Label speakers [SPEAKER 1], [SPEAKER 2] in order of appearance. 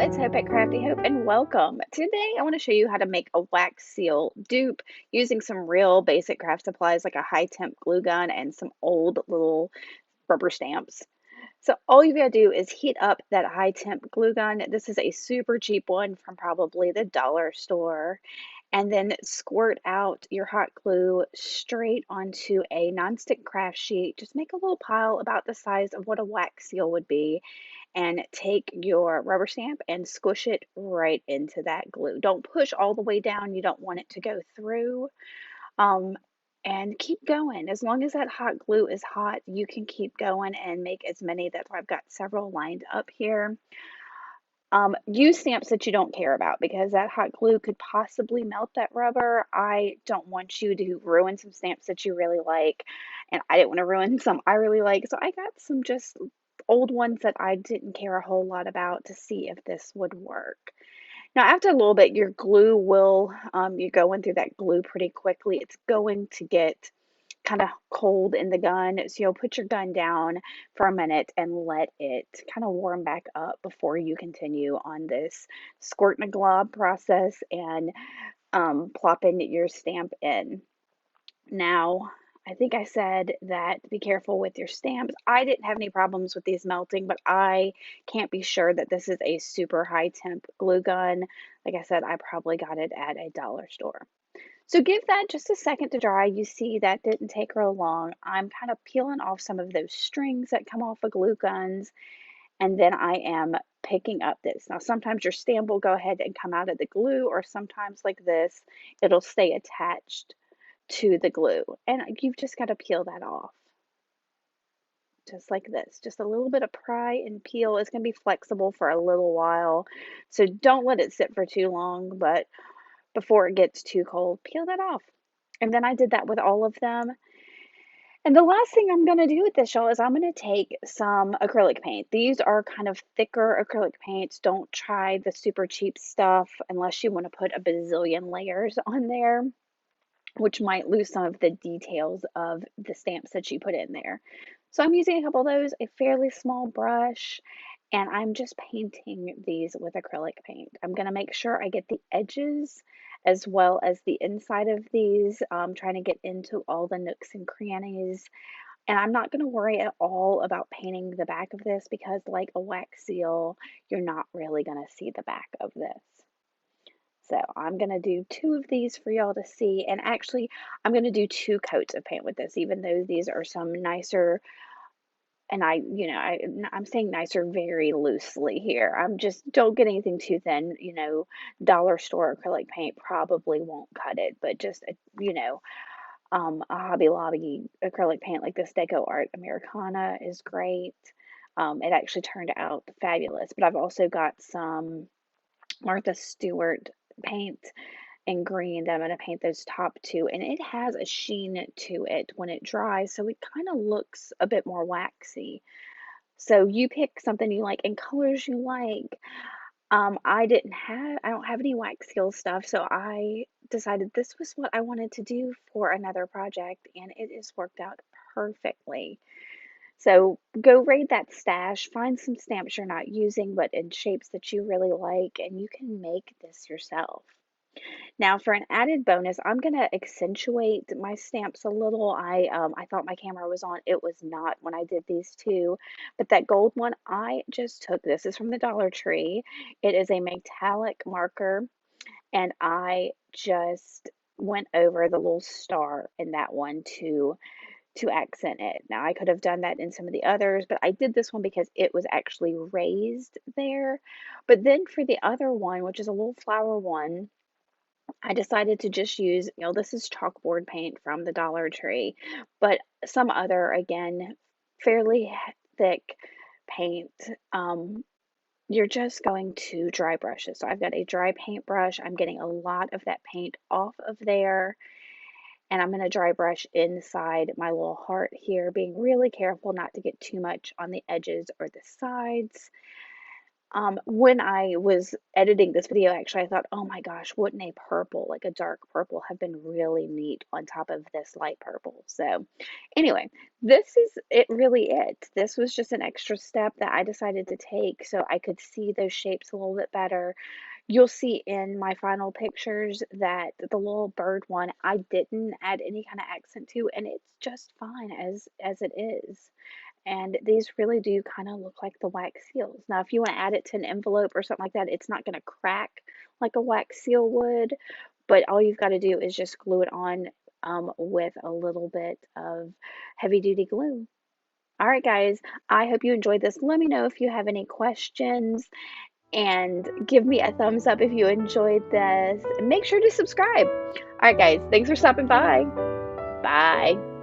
[SPEAKER 1] it's Hope at Crafty Hope and welcome. Today I want to show you how to make a wax seal dupe using some real basic craft supplies like a high temp glue gun and some old little rubber stamps. So all you've got to do is heat up that high temp glue gun. This is a super cheap one from probably the dollar store. And then squirt out your hot glue straight onto a nonstick craft sheet. Just make a little pile about the size of what a wax seal would be and take your rubber stamp and squish it right into that glue. Don't push all the way down. You don't want it to go through. Um, and keep going. As long as that hot glue is hot, you can keep going and make as many. That I've got several lined up here. Use stamps that you don't care about because that hot glue could possibly melt that rubber. I don't want you to ruin some stamps that you really like, and I didn't want to ruin some I really like. So I got some just old ones that I didn't care a whole lot about to see if this would work. Now, after a little bit, your glue will, you're going through that glue pretty quickly. It's going to get kind of cold in the gun. So you'll put your gun down for a minute and let it kind of warm back up before you continue on this squirt and a glob process and plopping your stamp in. Now, I think I said that be careful with your stamps. I didn't have any problems with these melting, but I can't be sure that this is a super high temp glue gun. Like I said, I probably got it at a dollar store. So give that just a second to dry. You see that didn't take real long. I'm kind of peeling off some of those strings that come off of glue guns, and then I am picking up this. Now, sometimes your stamp will go ahead and come out of the glue, or sometimes like this, it'll stay attached to the glue. And you've just got to peel that off. Just like this, just a little bit of pry and peel. It's going to be flexible for a little while. So don't let it sit for too long, but before it gets too cold, peel that off. And then I did that with all of them. And the last thing I'm going to do with this, y'all, is I'm going to take some acrylic paint. These are kind of thicker acrylic paints. Don't try the super cheap stuff unless you want to put a bazillion layers on there, which might lose some of the details of the stamps that you put in there. So I'm using a couple of those, a fairly small brush, and I'm just painting these with acrylic paint. I'm going to make sure I get the edges as well as the inside of these, trying to get into all the nooks and crannies. And I'm not going to worry at all about painting the back of this because, like a wax seal, you're not really going to see the back of this. So I'm going to do two of these for y'all to see. And actually, I'm going to do two coats of paint with this, even though these are some nicer, and I'm saying nicer very loosely here. I'm just, don't get anything too thin, dollar store acrylic paint probably won't cut it, but just, a Hobby Lobby acrylic paint like this Deco Art Americana is great. It actually turned out fabulous, but I've also got some Martha Stewart paint in green that I'm going to paint those top two, and it has a sheen to it when it dries, so it kind of looks a bit more waxy. So you pick something you like and colors you like. I don't have any wax seal stuff, so I decided this was what I wanted to do for another project, and it has worked out perfectly. So go raid that stash, find some stamps you're not using but in shapes that you really like, and you can make this yourself. Now, for an added bonus, I'm going to accentuate my stamps a little. I thought my camera was on. It was not when I did these two. But that gold one, I just took. This is from the Dollar Tree. It is a metallic marker, and I just went over the little star in that one to accent it. Now, I could have done that in some of the others, but I did this one because it was actually raised there. But then for the other one, which is a little flower one, I decided to just use, this is chalkboard paint from the Dollar Tree, but some other, again, fairly thick paint. You're just going to dry brush it. So I've got a dry paint brush. I'm getting a lot of that paint off of there, and I'm going to dry brush inside my little heart here, being really careful not to get too much on the edges or the sides. When I was editing this video, actually, I thought, oh my gosh, wouldn't a purple, like a dark purple, have been really neat on top of this light purple? So, anyway, this is it really it. This was just an extra step that I decided to take so I could see those shapes a little bit better. You'll see in my final pictures that the little bird one I didn't add any kind of accent to, and it's just fine as it is. And these really do kind of look like the wax seals. Now, if you want to add it to an envelope or something like that, it's not going to crack like a wax seal would, but all you've got to do is just glue it on with a little bit of heavy duty glue. All right, guys, I hope you enjoyed this. Let me know if you have any questions and give me a thumbs up if you enjoyed this. Make sure to subscribe. All right, guys, thanks for stopping by. Bye.